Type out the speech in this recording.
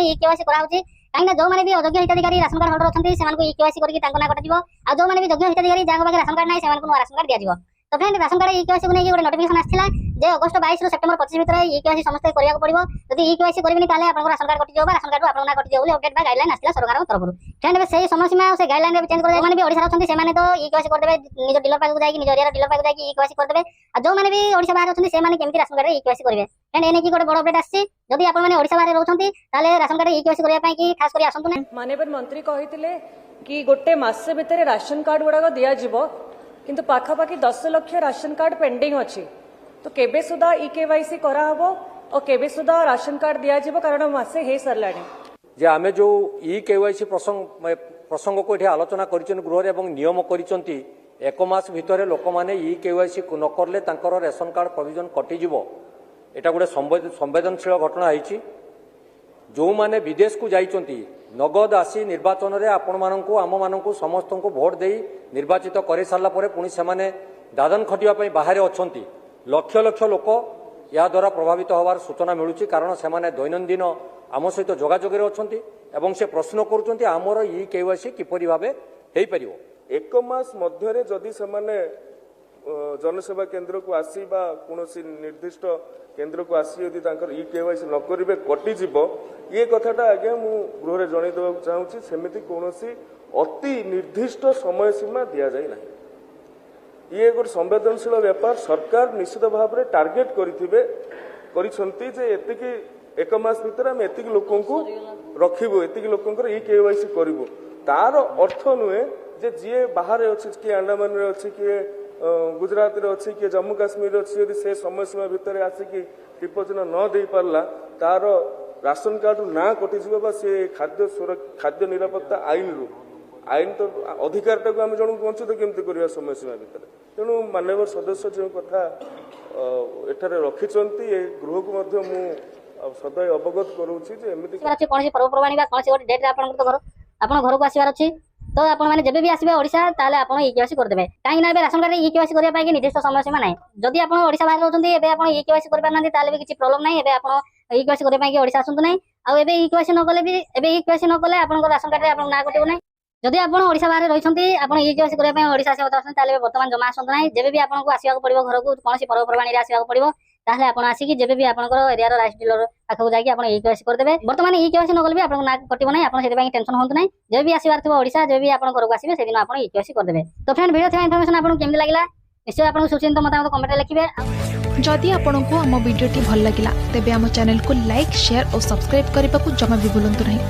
E KYC कराउछि काहे जो माने भी अयोग्य हिताधिकारी राशन कार्ड होल्डर अछंती सेमान को ई केवाईसी करके तांको ना कटाजिवो आ जो माने भी योग्य हिताधिकारी जाको बाके राशन कार्ड नै सेमान को राशन कार्ड दियाजिवो। तो friend ration card e KYC को नै गोटे नोटिफिकेशन आछिला जे अगस्त 22 रो सेप्टेम्बर 25 भितर ई केवाईसी समस्त करिया को पड़िबो। जदि ई केवाईसी करबिनी ताले आपन राशन कार्ड कटि जाबो राशन कार्ड आपन ना कटि जाबो बोली अपडेट बा गाइडलाइन आछिला सरकार तरफ रु। फ्रेंड बे सेही समय सीमा से गाइडलाइन रे चेंज कर दे माने भी ओडिसा अछंती सेमाने तो ई केवाईसी कर देबे निज डीलर पाक जाई कि निज एरिया डीलर पाक जाई कि ई केवाईसी कर देबे आ जो माने भी ओडिसा बाहर अछंती सेमाने केमति राशन कार्ड रे ई केवाईसी करबे। फ्रेंड एने की गोटे बड़ अपडेट आछि जदि आपन माने ओडिसा बाहर रहउछंती ताले राशन कार्ड ई केवाईसी करिया पई कि खास करी आसंतु नै। माननीय मंत्री कहिथिले कि गोटे मास भितर राशन कार्ड गुडा दिया जिवो किंतु पाखापाखि 10 लाख राशन कार्ड पेंडिंग अच्छी तो केबे सुधा ई केवाईसी करा हबो और केबे सुधा राशन कार्ड दिया जिवो कारण मासे हे सरलाणी जे आमे जो ई केवाईसी प्रसंग को आलोचना करिछन गृह एवं नियम करिसंती एक मास भितर लोक माने ई केवाईसी न करले तांकर रेशन कार्ड प्रोविजन कटि जिवो। एटा गोटे संवेदनशील घटना होईछि। जो माने विदेश को जाइचंती नगद आसी निर्वाचन रे आपण माननकु आम माननकु समस्त को भोट देई निर्वाचित करे सारला परे पुणी सेमाने दादन खटिया पई बाहर अछंती लक्ष लक्ष लोक या द्वारा प्रभावित होवार सूचना मिलुची कारण सेमाने दैनंदिन आम सहित जोगाजोगरे अछंती एवं से प्रश्न करूचंती आमर ई केवाईसी किपरि भाबे हेई परिवो। एक मास मध्यरे जदि सेमाने जनसेवा केंद्र को आसी बा कोनोसी निर्दिष्ट केंद्र को आसी यदि तांकर ई केवाईसी न करिवे कटि जिवो ये कथाटा आगे मु गृह रे जणै देबा चाहूची सेमिति कोनोसी अति निर्दिष्ट समय सीमा दिया जाय नाही। ये एक संवेदनशील व्यापार सरकार निश्चित भाव में टार्गेट करिसंती जे एतिकी एक मास भीतर हम एतिकी लोकन को रखिबो एतिकी लोकन ई केवाईसी करिवो तार अर्थ नुहे जे जे बाहर अछि कि अंडमान रे अछि कि गुजरात रे अछि कि जम्मू काश्मीर अछि यदि से समय सीमा भीतर आसिकी डिपोजिट न दे पारला तार राशन कार्ड ना कटि जिवो से खाद्य निरापत्ता आईन तो अधिकारटा को आम जन वंचित केमती करवा समय सीमा भीतर तेणु माननीय सदस्य जो कथा एठारे रखिचंती ए गृह को मध्य मु सदैव अवगत करूची जे एमिति कोनसी पर्वपर्वाणी बा कोनसी गोटे डेट रे आपन घर को आसीबार अछि तो आपण माने जेबे भी आसीबे ओडिसा ताले आपण ई केवाईसी कर देबे काहे ना बे राशन कार्ड ई केवाईसी करिया पाई कि निर्दिष्ट समय सीमा नै जदि आपण ओडिसा बाहर रहउछंती एबे आपण ई केवाईसी करबा नांदी ताले भी किछि प्रॉब्लम नै एबे आपण ई केवाईसी करिया पाई कि ओडिसा आसंतु नै आ एबे ई केवाईसी न कले भी एबे ई केवाईसी न कले आपण राशन कार्ड रे आपण ना कटिबो नै जदि आपण ओडिसा बाहर रहिछंती आपण ई केवाईसी करिया पाई ओडिसा आसी होता ताले वर्तमान जमा आसंतु नै जेबे भी आपण को आसीबा पड़िबो घर को कोनसी पर्वपर्वाणी रे आसीबा पड़िबो ताले आपण आसी कि जेबे भी आपनकर एरिया रो राइस डीलर पाखो जाई कि आपण ई केवाईसी कर देबे वर्तमान ई केवाईसी न कले भी आपण ना कटिबो नै आपण सेते पाई टेंशन होंतु नै जेबे भी आसीबार थबो ओडिसा जेबे भी आपण घर को आसीबे से दिन आपण ई केवाईसी कर देबे। तो फ्रेंड वीडियो थेवा इन्फॉर्मेशन आपण केमि लागला निश्चय आपण सुचिंत मतामत कमेंट रे लिखिबे। जदि आपंक आम भिडी भल लगा तेब आम चैनल को लाइक शेयर और सब्सक्राइब करने को जमा भी भूलु नहीं।